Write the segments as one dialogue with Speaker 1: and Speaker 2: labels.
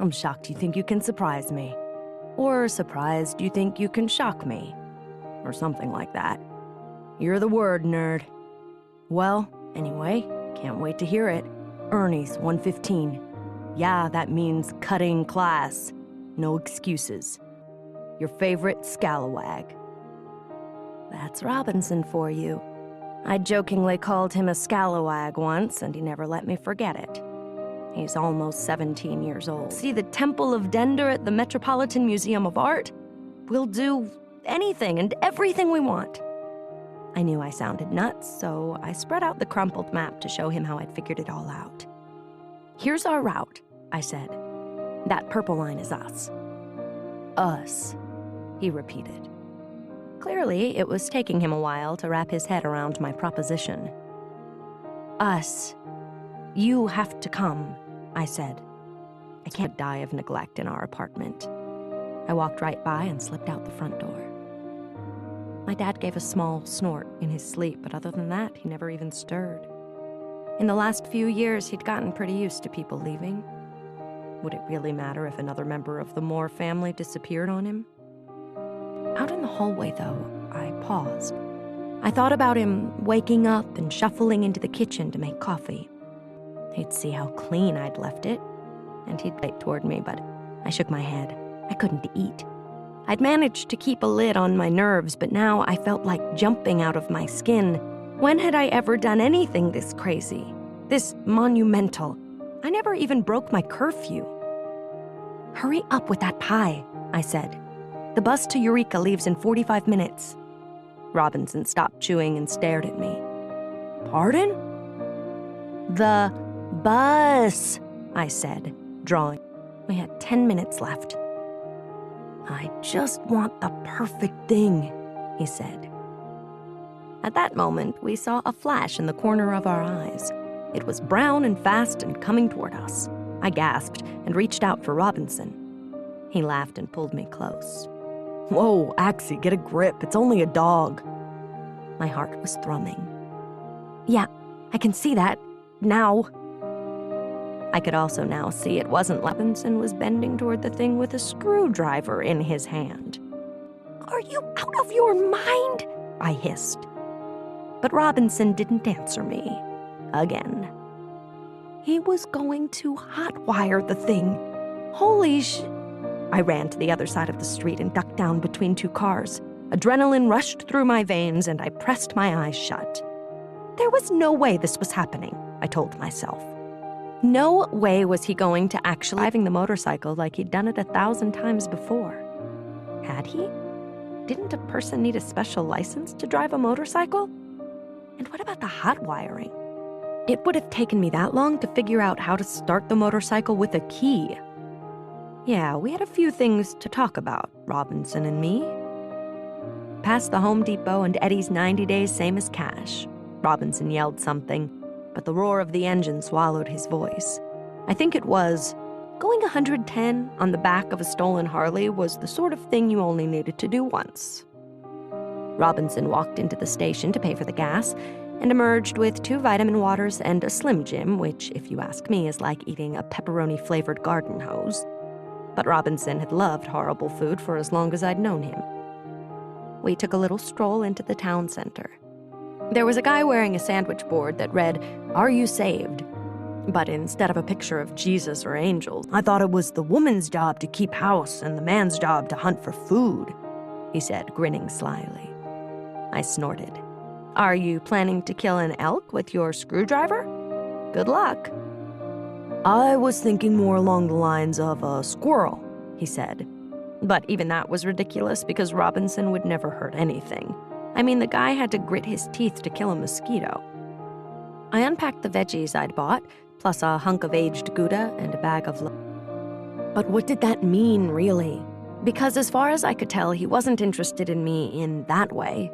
Speaker 1: I'm shocked you think you can surprise me. Or surprised you think you can shock me. Or something like that. You're the word, nerd. Well, anyway, can't wait to hear it. Ernie's 115. Yeah, that means cutting class. No excuses. Your favorite scalawag. That's Robinson for you. I jokingly called him a scalawag once, and he never let me forget it. He's almost 17 years old. See the Temple of Dender at the Metropolitan Museum of Art? We'll do anything and everything we want. I knew I sounded nuts, so I spread out the crumpled map to show him how I'd figured it all out. Here's our route, I said. That purple line is us. Us, he repeated. Clearly, it was taking him a while to wrap his head around my proposition. Us. You have to come, I said. I can't die of neglect in our apartment. I walked right by and slipped out the front door. My dad gave a small snort in his sleep, but other than that, he never even stirred. In the last few years, he'd gotten pretty used to people leaving. Would it really matter if another member of the Moore family disappeared on him? Out in the hallway, though, I paused. I thought about him waking up and shuffling into the kitchen to make coffee. He'd see how clean I'd left it, and he'd bite toward me, but I shook my head. I couldn't eat. I'd managed to keep a lid on my nerves, but now I felt like jumping out of my skin. When had I ever done anything this crazy? This monumental? I never even broke my curfew. Hurry up with that pie, I said. The bus to Eureka leaves in 45 minutes. Robinson stopped chewing and stared at me. Pardon? The bus, I said, drawing. We had 10 minutes left. I just want the perfect thing, he said. At that moment, we saw a flash in the corner of our eyes. It was brown and fast and coming toward us. I gasped and reached out for Robinson. He laughed and pulled me close. Whoa, Axie, get a grip. It's only a dog. My heart was thrumming. Yeah, I can see that. Now. I could also now see it wasn't Robinson was bending toward the thing with a screwdriver in his hand. Are you out of your mind? I hissed. But Robinson didn't answer me. Again. He was going to hotwire the thing. Holy I ran to the other side of the street and ducked down between two cars. Adrenaline rushed through my veins and I pressed my eyes shut. There was no way this was happening, I told myself. No way was he going to actually driving the motorcycle like he'd done it 1,000 times before. Had he? Didn't a person need a special license to drive a motorcycle? And what about the hot wiring? It would have taken me that long to figure out how to start the motorcycle with a key. Yeah, we had a few things to talk about, Robinson and me. Past the Home Depot and Eddie's 90 days same as cash. Robinson yelled something, but the roar of the engine swallowed his voice. I think it was, going 110 on the back of a stolen Harley was the sort of thing you only needed to do once. Robinson walked into the station to pay for the gas and emerged with 2 vitamin waters and a Slim Jim, which, if you ask me, is like eating a pepperoni-flavored garden hose. But Robinson had loved horrible food for as long as I'd known him. We took a little stroll into the town center. There was a guy wearing a sandwich board that read, "Are you saved?" But instead of a picture of Jesus or angels, I thought it was the woman's job to keep house and the man's job to hunt for food, he said, grinning slyly. I snorted. Are you planning to kill an elk with your screwdriver? Good luck. I was thinking more along the lines of a squirrel, he said. But even that was ridiculous because Robinson would never hurt anything. I mean, the guy had to grit his teeth to kill a mosquito. I unpacked the veggies I'd bought, plus a hunk of aged Gouda and a bag of But what did that mean, really? Because as far as I could tell, he wasn't interested in me in that way.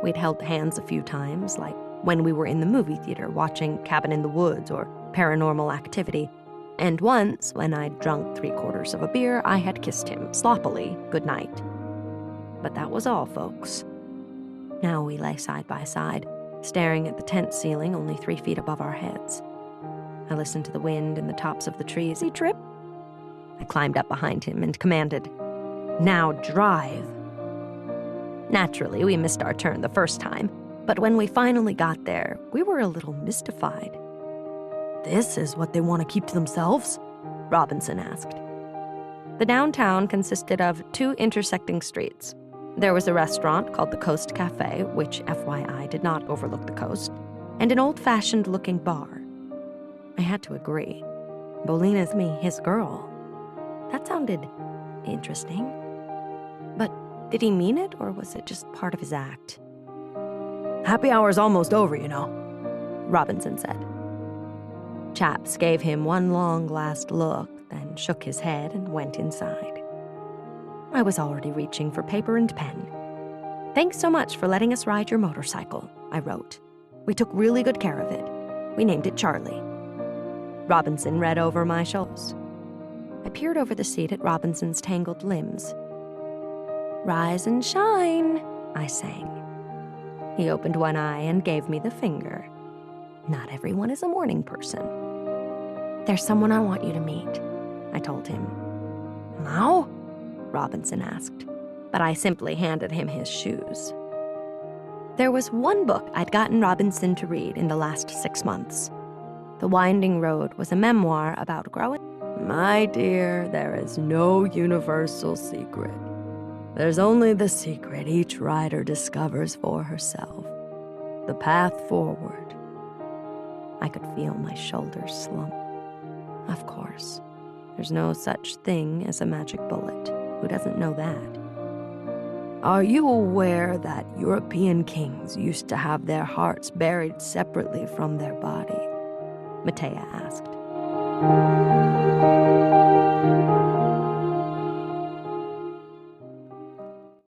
Speaker 1: We'd held hands a few times, like when we were in the movie theater watching Cabin in the Woods or Paranormal Activity. And once, when I'd drunk 3/4 of a beer, I had kissed him sloppily goodnight. But that was all, folks. Now we lay side by side, staring at the tent ceiling only 3 feet above our heads. I listened to the wind and the tops of the trees. Trip? I climbed up behind him and commanded, "Now drive." Naturally, we missed our turn the first time, but when we finally got there, we were a little mystified. "This is what they want to keep to themselves?" Robinson asked. The downtown consisted of 2 intersecting streets. There was a restaurant called the Coast Cafe, which, FYI, did not overlook the coast, and an old-fashioned-looking bar. I had to agree. Bolina's me, his girl. That sounded interesting. But did he mean it, or was it just part of his act? "Happy hour's almost over, you know," Robinson said. Chaps gave him one long last look, then shook his head and went inside. I was already reaching for paper and pen. "Thanks so much for letting us ride your motorcycle," I wrote. "We took really good care of it. We named it Charlie." Robinson read over my shoulders. I peered over the seat at Robinson's tangled limbs. "Rise and shine," I sang. He opened one eye and gave me the finger. Not everyone is a morning person. "There's someone I want you to meet," I told him. "Now?" Robinson asked, but I simply handed him his shoes. There was one book I'd gotten Robinson to read in the last 6 months. The Winding Road was a memoir about growing. "My dear, there is no universal secret. There's only the secret each writer discovers for herself. The path forward." I could feel my shoulders slump. Of course, there's no such thing as a magic bullet. Who doesn't know that? "Are you aware that European kings used to have their hearts buried separately from their bodies?" Matea asked.